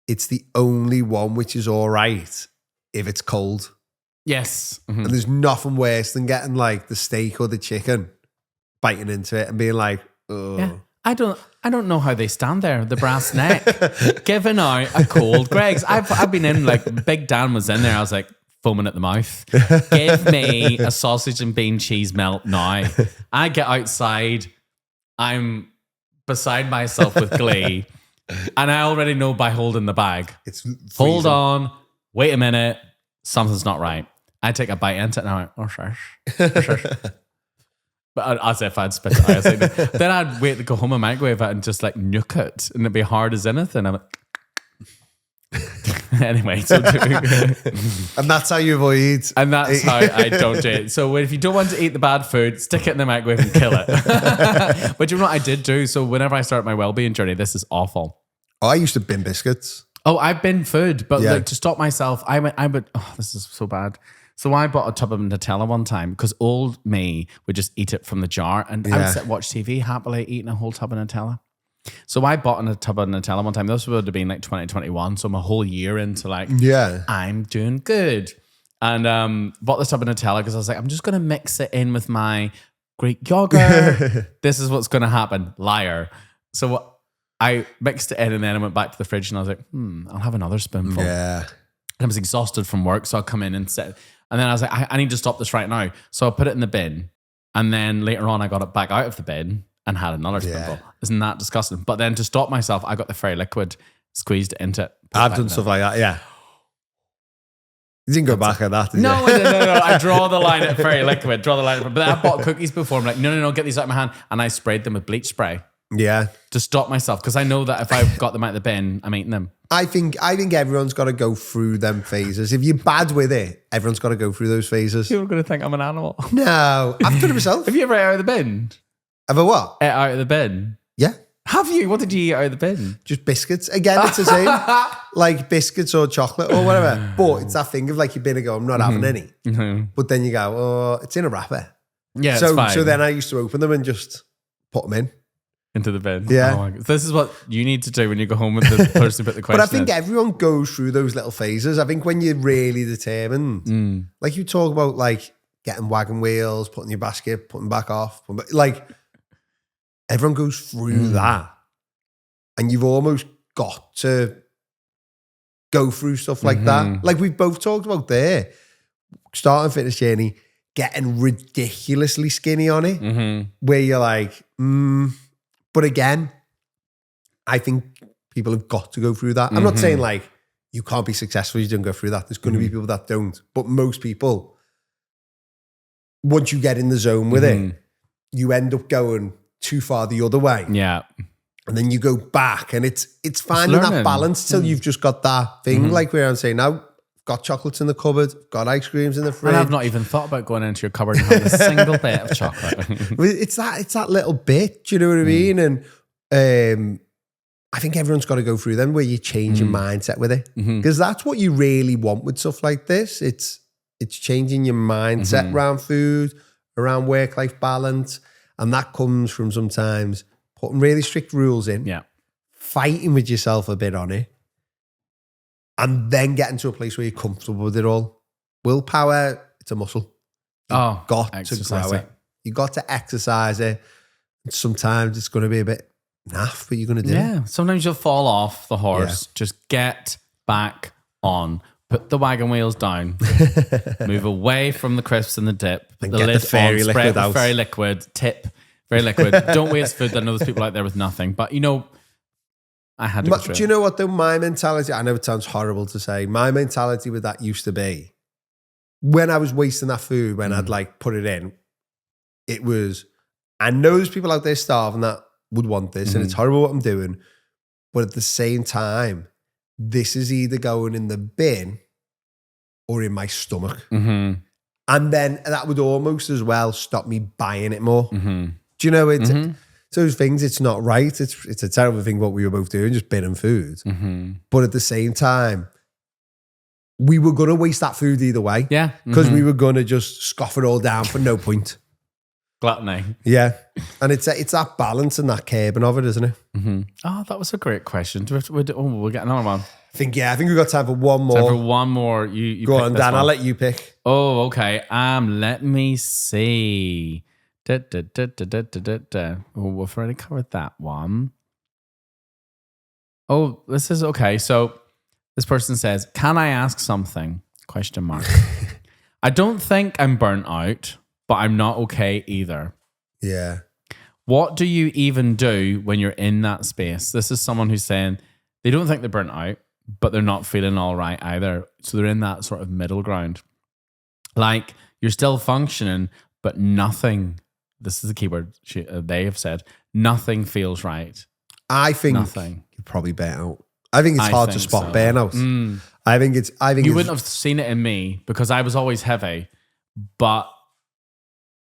it's the only one which is all right if it's cold. Yes. Mhm. And there's nothing worse than getting like the steak or the chicken, biting into it and being like, oh. Yeah. I don't know how they stand there, the brass neck, giving out a cold Greg's. I've been in, like, Big Dan was in there. I was like foaming at the mouth. Give me a sausage and bean cheese melt now. I get outside I'm beside myself with glee. And I already know by holding the bag. It's Hold freezing. on. Wait a minute. Something's not right. I take a bite into it and I'm like, oh, shush. But as if I'd spit it out. Then I'd wait to go home and microwave it and just like nuke it. And it'd be hard as anything. I'm like, anyway, so and that's how you avoid. and that's how I don't do it. So if you don't want to eat the bad food, stick it in the microwave and kill it. But you know what I did do? So whenever I start my well-being journey, this is awful. Oh, I used to bin biscuits. Oh, I've been food, but Yeah. like to stop myself, I would, oh, this is so bad. So I bought a tub of Nutella one time because old me would just eat it from the jar and I would sit, watch TV happily eating a whole tub of Nutella. So I bought a tub of Nutella one time. This would have been like 2021. So I'm a whole year into like, I'm doing good. And bought this tub of Nutella because I was like, I'm just going to mix it in with my Greek yogurt. This is what's going to happen. Liar. So I mixed it in and then I went back to the fridge and I was like, I'll have another spoonful. Yeah. And I was exhausted from work. So I'll come in and sit. And then I was like, I need to stop this right now. So I put it in the bin. And then later on, I got it back out of the bin and had another spoonful. Isn't that disgusting? But then to stop myself, I got the fairy liquid, squeezed it into it. I've done stuff like that, yeah. You didn't go back at that, did No, you? no. I draw the line at fairy liquid, But I bought cookies before. I'm like, no, get these out of my hand. And I sprayed them with bleach spray Yeah. to stop myself. Because I know that if I got them out of the bin, I'm eating them. I think everyone's got to go through them phases. If you're bad with it, everyone's got to go through those phases. People are going to think I'm an animal. No, I've done it myself. Have you ever ate out of the bin? Ever what? Ate out of the bin? Yeah. Have you? What did you eat out of the bin? Just biscuits. Again, it's the same. Like biscuits or chocolate or whatever. But it's that thing of like you've been and go, I'm not having any. But then you go, oh, it's in a wrapper. Yeah, so, it's fine. So then I used to open them and just put them in. Into the bin. Yeah. Oh my God. This is what you need to do when you go home with the person who put the question But I think in. everyone goes through those little phases. I think when you're really determined, like you talk about like getting wagon wheels, putting your basket, putting back off, like everyone goes through that. And you've almost got to go through stuff like that. Like we've both talked about there, starting fitness journey, getting ridiculously skinny on it, where you're like, But again, I think people have got to go through that. I'm not saying like you can't be successful if you don't go through that. There's going to be people that don't. But most people, once you get in the zone with it, you end up going too far the other way. Yeah. And then you go back and it's finding that balance till you've just got that thing like where I'm saying, now got chocolates in the cupboard, got ice creams in the fridge. And I've not even thought about going into your cupboard and having a single bit of chocolate. It's that little bit, do you know what I mean? And I think everyone's got to go through them where you change your mindset with it. Because that's what you really want with stuff like this. It's changing your mindset around food, around work-life balance. And that comes from sometimes putting really strict rules in, fighting with yourself a bit on it, and then getting to a place where you're comfortable with it all. Willpower, it's a muscle. You've got to grow it. You got to exercise it. And sometimes it's going to be a bit naff, but you're going to do it. Yeah. Sometimes you'll fall off the horse. Just get back on. Put the wagon wheels down. Move away from the crisps and the dip. Put And the get lid the fairy on, liquid spray it with out. fairy liquid. Tip. Very liquid. Don't waste food. I know there's people out there with nothing. But you know, I had to go through Do you know what though? My mentality, I know it sounds horrible to say, my mentality with that used to be, when I was wasting that food, when I'd like put it in, it was, I know there's people out there starving that would want this and it's horrible what I'm doing. But at the same time, this is either going in the bin or in my stomach. And then that would almost as well stop me buying it more. Do you know, it's those things, it's not right. It's a terrible thing what we were both doing, just binning food. But at the same time, we were going to waste that food either way. Yeah. Because we were going to just scoff it all down for no point. Gluttony. Yeah. And it's that balance and that curbing of it, isn't it? Oh, that was a great question. We'll get another one. I think we've got time for one more. Time for one more. You Go pick on, this Dan, one. I'll let you pick. Oh, okay. Let me see. Oh, we've already covered that one. Oh, this is okay. So this person says, "Can I ask something?" Question mark. I don't think I'm burnt out, but I'm not okay either. Yeah. What do you even do when you're in that space? This is someone who's saying they don't think they're burnt out, but they're not feeling all right either. So they're in that sort of middle ground. Like you're still functioning, but nothing, this is the key word they have said, nothing feels right. I think nothing. You're probably burnt out. I think it's hard to spot burnout. I think you wouldn't have seen it in me because I was always heavy, but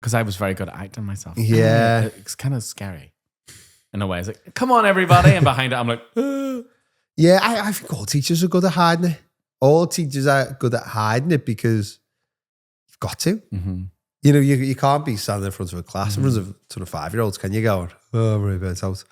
because I was very good at acting myself. Yeah. It's kind of scary in a way. It's like, come on, everybody. And behind it, I'm like, Yeah, I think all teachers are good at hiding it. All teachers are good at hiding it because you've got to. Mm-hmm. You know, you can't be standing in front of a class in front of a ton of 5-year-olds, can you go, oh, I'm really burnt out.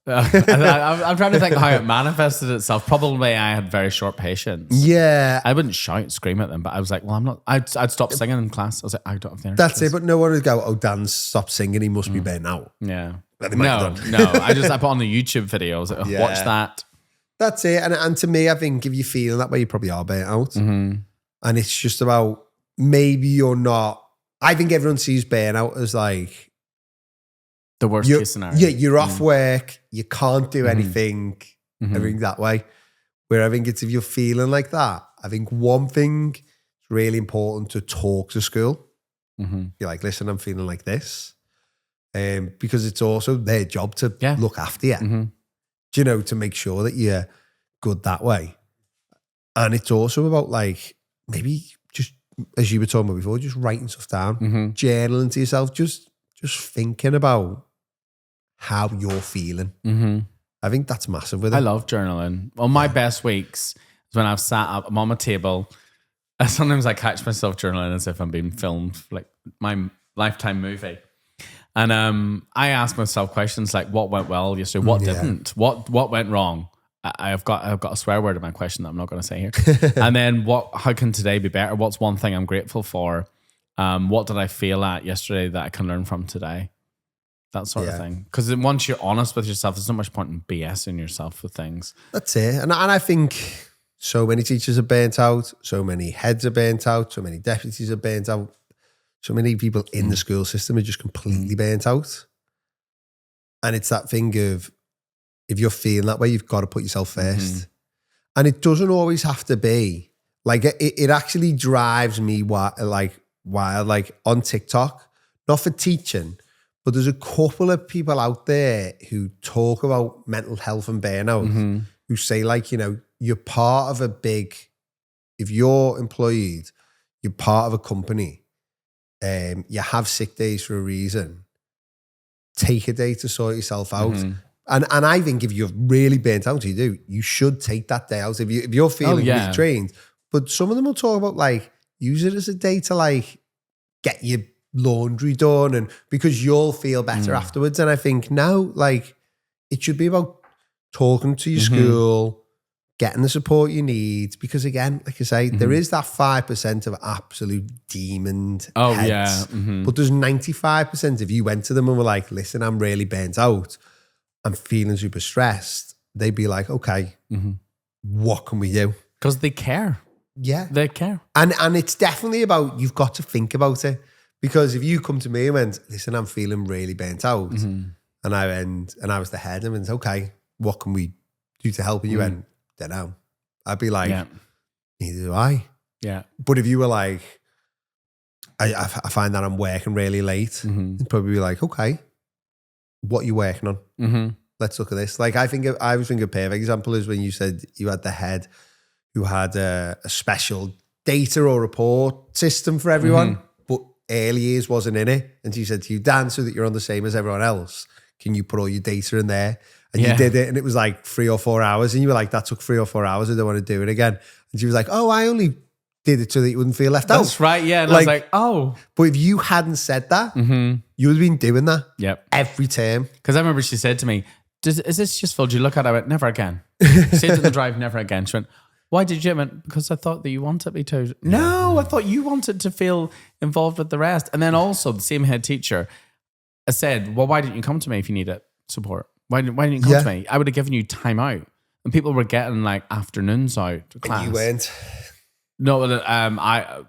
I'm trying to think how it manifested itself. Probably I had very short patience. Yeah. I wouldn't shout and scream at them, but I was like, well, I'm not. I'd stop singing in class. I was like, I don't have the energy. That's it. But no one would go, oh, Dan stopped singing. He must be burnt out. Yeah. No. I put on the YouTube videos. Like, Yeah. Watch that. That's it. And to me, I think if you're feeling that way, you probably are burnt out. Mm-hmm. And it's just about maybe you're not. I think everyone sees burnout as like the worst case scenario. Yeah, you're off work, you can't do anything, everything that way. Where I think it's if you're feeling like that, I think one thing is really important to talk to school. You're like, listen, I'm feeling like this. Because it's also their job to look after you. Do you know, to make sure that you're good that way. And it's also about like, maybe just, as you were talking about before, just writing stuff down, journaling to yourself, just thinking about how you're feeling. I think that's massive with it. I love journaling. Well, my best weeks is when I've sat up, I'm on my table. And sometimes I catch myself journaling as if I'm being filmed, like my Lifetime movie. And I ask myself questions like, what went well yesterday? What didn't? What went wrong? I've got a swear word in my question that I'm not going to say here. And then how can today be better? What's one thing I'm grateful for? What did I feel at yesterday that I can learn from today? That sort of thing. Because once you're honest with yourself, there's not much point in BSing yourself with things. That's it. And I think so many teachers are burnt out. So many heads are burnt out. So many deputies are burnt out. So many people in the school system are just completely burnt out. And it's that thing of, if you're feeling that way, you've got to put yourself first. And it doesn't always have to be. Like, it actually drives me wild, like on TikTok, not for teaching, but there's a couple of people out there who talk about mental health and burnout, who say like, you know, you're part of a big, if you're employed, you're part of a company, you have sick days for a reason. Take a day to sort yourself out. And I think if you're really burnt out, you should take that day out. If you're feeling retrained. But some of them will talk about like, use it as a day to like get your laundry done, and because you'll feel better afterwards. And I think now, like, it should be about talking to your school, getting the support you need. Because again, like I say, there is that 5% of absolute demon heads. But there's 95% if you went to them and were like, listen, I'm really burnt out, I'm feeling super stressed, they'd be like, okay, what can we do? Because they care. Yeah. They care. And it's definitely about, you've got to think about it. Because if you come to me and went, listen, I'm feeling really burnt out, and I was the head, and went, okay, what can we do to help? And you went, don't know. I'd be like, neither do I. Yeah. But if you were like, I find that I'm working really late, you'd probably be like, okay, what are you working on? Let's look at this. Like, I was thinking a perfect example is when you said you had the head who had a special data or report system for everyone, but early years wasn't in it. And she said to you, Dan, so that you're on the same as everyone else, can you put all your data in there? And you did it, and it was like 3 or 4 hours. And you were like, that took 3 or 4 hours. I don't want to do it again. And she was like, oh, I only did it so that you wouldn't feel left out. That's right, yeah. And I was like, oh. But if you hadn't said that, you would have been doing that every term. Because I remember she said to me, is this just full? Did you look at it? I went, never again. Say it to the drive, never again. She went, why did you? I went, because I thought that you wanted me to. No, I thought you wanted to feel involved with the rest. And then also the same head teacher said, well, why didn't you come to me if you needed support? Why didn't you come to me? I would have given you time out. And people were getting like afternoons out to class. And you went. No,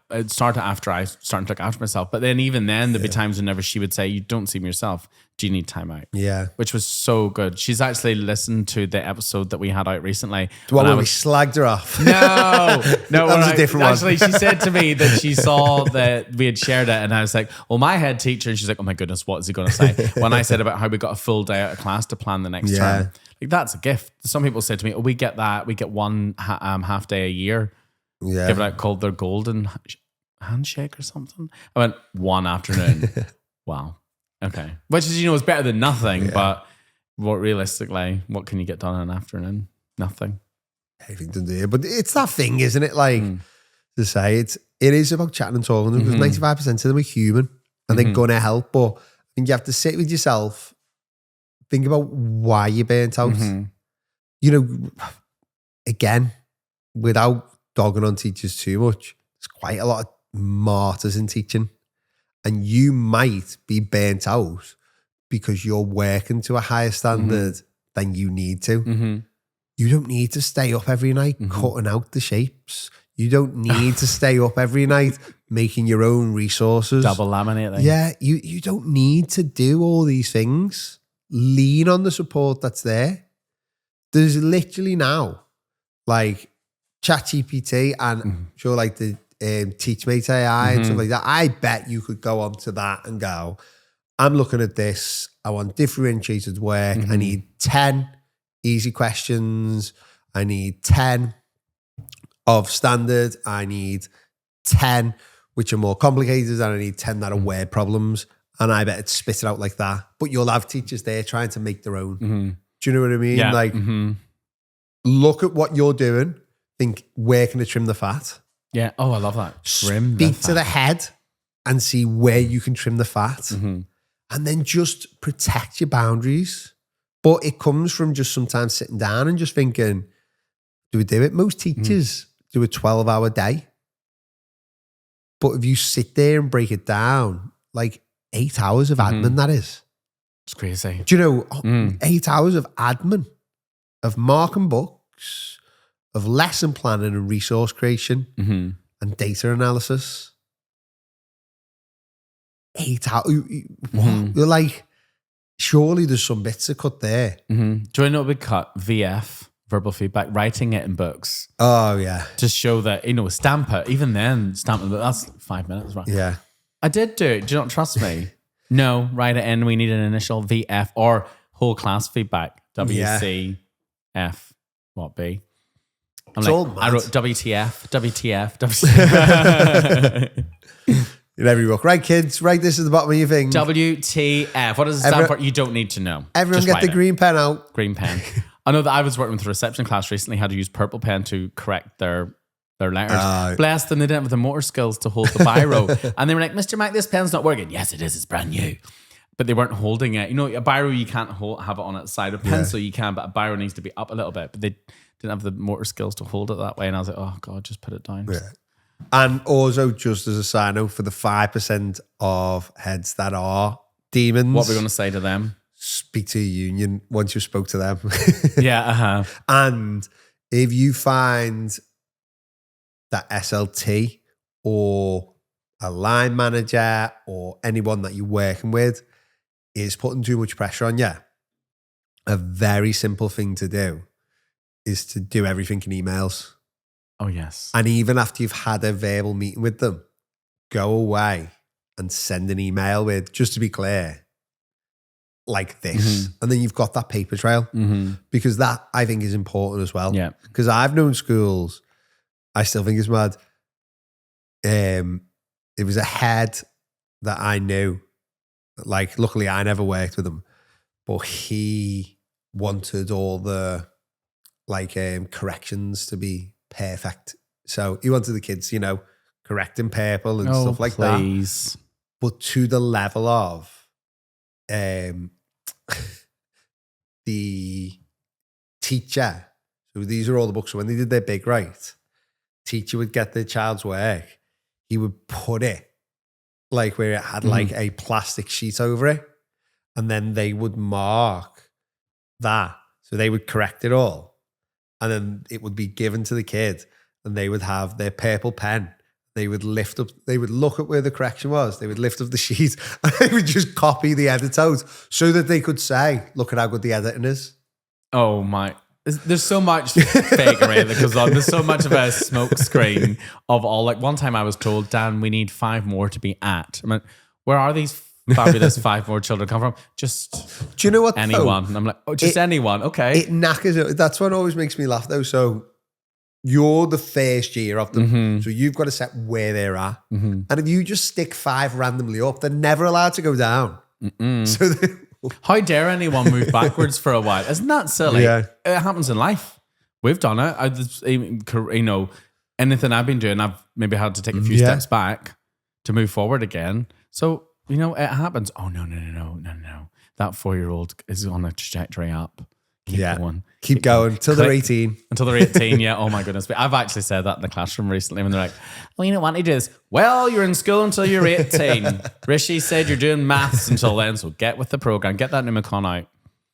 it started after I started to look after myself. But then even then, there'd be times whenever she would say, "You don't see me yourself. Do you need time out?" Yeah. Which was so good. She's actually listened to the episode that we had out recently. The one where we slagged her off. No, That was a different one. Actually, she said to me that she saw that we had shared it, and I was like, "Well, my head teacher," and she's like, "Oh my goodness, what is he going to say?" When I said about how we got a full day out of class to plan the next term, like that's a gift. Some people say to me, "Oh, we get that. We get one half day a year." Yeah. Give it out called their golden handshake or something. I went one afternoon. Wow. Okay. Which is, is better than nothing, but realistically, what can you get done in an afternoon? Nothing. Anything to do. But it's that thing, isn't it? Like to say it is about chatting and talking to them because 95% of them are human and they're gonna help. But I think you have to sit with yourself, think about why you're burnt out. Again, without dogging on teachers too much, there's quite a lot of martyrs in teaching. And you might be burnt out because you're working to a higher standard than you need to. You don't need to stay up every night cutting out the shapes. You don't need to stay up every night making your own resources. Double laminating. Yeah, you don't need to do all these things. Lean on the support that's there. There's literally now, like, ChatGPT and sure, like the TeachMate AI and stuff like that. I bet you could go onto that and go, I'm looking at this. I want differentiated work. I need 10 easy questions. I need 10 of standard. I need 10 which are more complicated, and I need 10 that are word problems. And I bet it spit it out like that. But you'll have teachers there trying to make their own. Do you know what I mean? Yeah. Like, look at what you're doing. Think, where can I trim the fat? Yeah. Oh, I love that. Trim Speak to the head and see where you can trim the fat. And then just protect your boundaries. But it comes from just sometimes sitting down and just thinking, do we do it? Most teachers do a 12-hour day. But if you sit there and break it down, like 8 hours of admin, that is. It's crazy. Do you know, 8 hours of admin, of marking books, of lesson planning and resource creation and data analysis. 8 hours. You're like, surely there's some bits to cut there. Do you know what we cut? VF, verbal feedback, writing it in books. Oh, yeah. To show that, stamp it. Even then, stamp it. That's 5 minutes, right? Yeah. I did do it. Do you not trust me? No, write it in. We need an initial VF or whole class feedback. WCF. What, B? It's all mad. I wrote WTF. In every book. Right, kids, write this at the bottom of your thing. WTF. What does it stand for? You don't need to know. Everyone Just get the green pen out. Green pen. I know that I was working with a reception class recently, had to use purple pen to correct their letters. Bless them, they didn't have the motor skills to hold the biro. And they were like, Mr. Mac, this pen's not working. Yes, it is. It's brand new. But they weren't holding it. A biro, you can't have it on its side. A pencil, you can, but a biro needs to be up a little bit. But they didn't have the motor skills to hold it that way. And I was like, oh God, just put it down. Yeah. And also, just as a side note, for the 5% of heads that are demons, what are we going to say to them? Speak to your union once you spoke to them. Yeah, And if you find that SLT or a line manager or anyone that you're working with is putting too much pressure on you, a very simple thing to do is to do everything in emails. Oh, yes. And even after you've had a verbal meeting with them, go away and send an email with, just to be clear, like this. And then you've got that paper trail because that I think is important as well. Yeah. Because I've known schools, I still think it's mad. It was a head that I knew. Like, luckily I never worked with him, but he wanted all the corrections to be perfect. So he wanted the kids, correcting purple and stuff like that. But to the level of the teacher. So these are all the books. So when they did their big write, teacher would get the child's work. He would put it like where it had like a plastic sheet over it. And then they would mark that. So they would correct it all. And then it would be given to the kid. and they would have their purple pen. They would lift up, they would look at where the correction was. They would lift up the sheet and they would just copy the edit out so that they could say, look at how good the editing is. Oh my. There's so much fakery that goes on. There's so much of a smoke screen of all. Like one time I was told, Dan, we need 5 more to be at. I mean, where are these fabulous 5 more children come from? Just do you know what? Anyone. And I'm like, oh, just anyone. Okay. It knackers it. That's what always makes me laugh though. So you're the first year of them. So you've got to set where they're at. And if you just stick 5 randomly up, they're never allowed to go down. So how dare anyone move backwards for a while? Isn't that silly? Yeah. It happens in life. We've done it. Anything I've been doing, I've maybe had to take a few steps back to move forward again. So, it happens. Oh, no. That 4-year-old is on a trajectory up. Keep going. Keep going until they're 18. Until they're 18, yeah. Oh my goodness. But I've actually said that in the classroom recently when they're like, well, you don't want to do this. Well, you're in school until you're 18. Rishi said you're doing maths until then, so get with the program. Get that pneumicon out.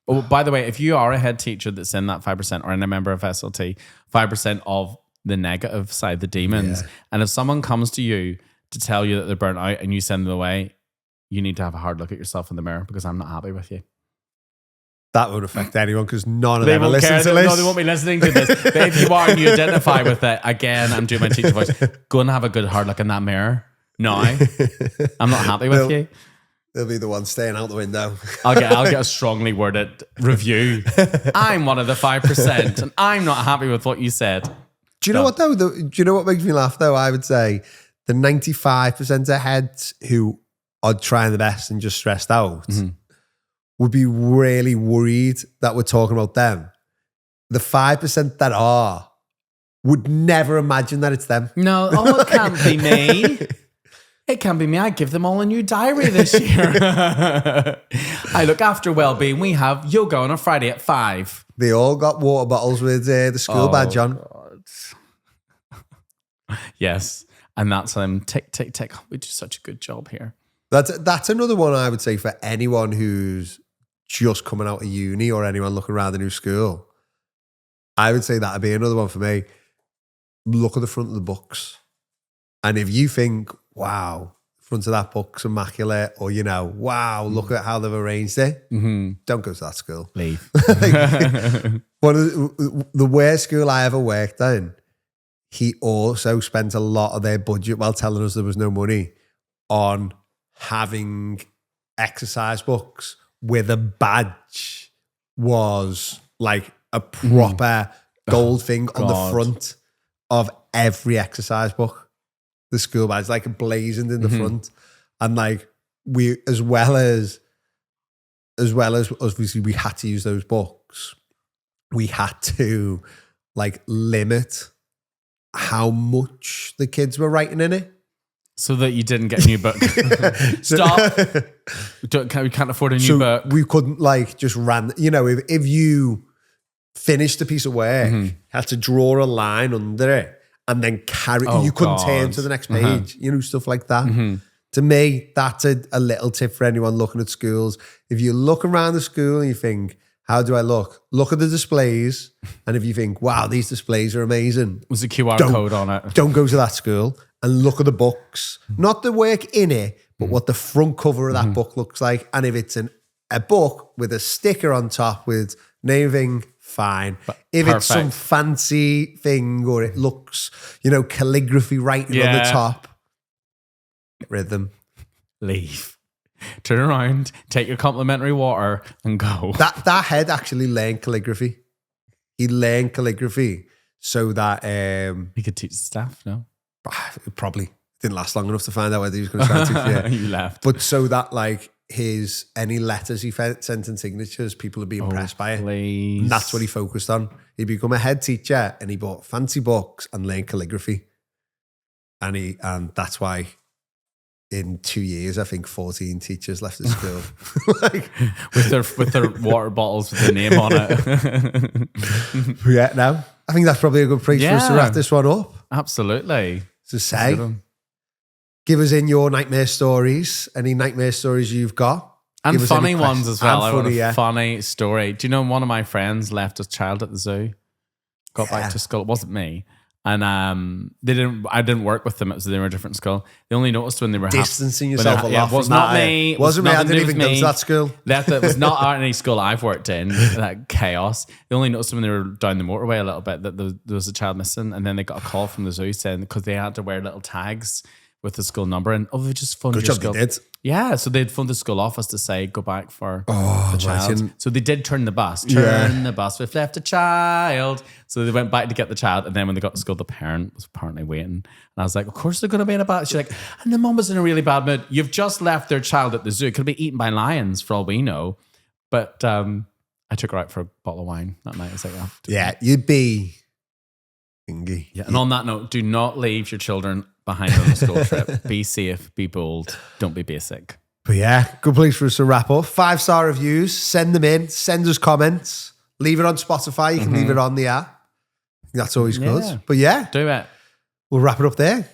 Oh, by the way, if you are a head teacher that's in that 5% or in a member of SLT, 5% of the negative side, the demons. And if someone comes to you to tell you that they're burnt out and you send them away, you need to have a hard look at yourself in the mirror because I'm not happy with you. That won't affect anyone because none of them will listen to this. No, they won't be listening to this. But if you are and you identify with it, again, I'm doing my teacher voice. Go and have a good hard look in that mirror. No, I'm not happy with you. They'll be the ones staying out the window. I'll get a strongly worded review. I'm one of the 5% and I'm not happy with what you said. Do you know what though? Do you know what makes me laugh though? I would say the 95% of heads who are trying the best and just stressed out would be really worried that we're talking about them. The 5% that are would never imagine that it's them. No, it can't be me. It can't be me. I give them all a new diary this year. I look after well-being. We have yoga on a Friday at 5. They all got water bottles with the school badge on. God. Yes. And that's tick, tick, tick. We do such a good job here. That's another one I would say for anyone who's just coming out of uni or anyone looking around the new school. I would say that'd be another one for me. Look at the front of the books. And if you think, wow, the front of that book's immaculate, or, wow, look at how they've arranged it, don't go to that school. Leave. One of the worst school I ever worked in, he also spent a lot of their budget while telling us there was no money on having exercise books where the badge was like a proper gold thing on the front of every exercise book. The school badge, like blazoned in the front. And like we, as well as obviously we had to use those books, we had to like limit how much the kids were writing in it. So that you didn't get a new book. Stop. We can't afford a new book. We couldn't like just if you finished a piece of work, had to draw a line under it and then carry, you couldn't turn to the next page, stuff like that. To me, that's a little tip for anyone looking at schools. If you look around the school and you think, how do I look? Look at the displays. And if you think, wow, these displays are amazing. There's a QR code on it. Don't go to that school. And look at the books, not the work in it, but what the front cover of that book looks like. And if it's a book with a sticker on top with naming, fine. If it's some fancy thing or it looks, calligraphy writing on the top, get rid of them. Leave. Turn around, take your complimentary water and go. That head actually learned calligraphy. He learned calligraphy so that... he could teach the staff, no? It probably didn't last long enough to find out whether he was going to try to teach. You left. But so that like any letters he sent in signatures, people would be impressed by it. Please. And that's what he focused on. He became a head teacher and he bought fancy books and learned calligraphy. And that's why in 2 years, I think 14 teachers left the school. with their water bottles with their name on it. Yeah, no. I think that's probably a good place for us to wrap this one up. Absolutely. So say, give us in your nightmare stories, any nightmare stories you've got. And funny ones as well. I want a funny story. Do you know one of my friends left his child at the zoo? Got back to school. It wasn't me. And I didn't work with them. They were a different school. They only noticed when they were distancing yourself a lot. Yeah, it was not me. Wasn't me. I didn't even go to that school. It was not any school I've worked in. That chaos. They only noticed when they were down the motorway a little bit that there was a child missing, and then they got a call from the zoo saying because they had to wear little tags with the school number, and they just phoned your school. They did. Yeah, so they'd phoned the school office to say go back for the child. imagine. So they did turn the bus. We've left a child. So they went back to get the child, and then when they got to school, the parent was apparently waiting. And I was like, of course they're going to be in a bad. She's like, and the mum was in a really bad mood. You've just left their child at the zoo. It could be eaten by lions for all we know. But I took her out for a bottle of wine that night. I was like, yeah, you'd be thingy. Yeah. And on that note, do not leave your children behind on a school trip. Be safe, be bold, don't be basic. But yeah, good place for us to wrap up. 5-star reviews, send them in, send us comments, leave it on Spotify, you can leave it on the app. That's always good. But yeah, do it. We'll wrap it up there.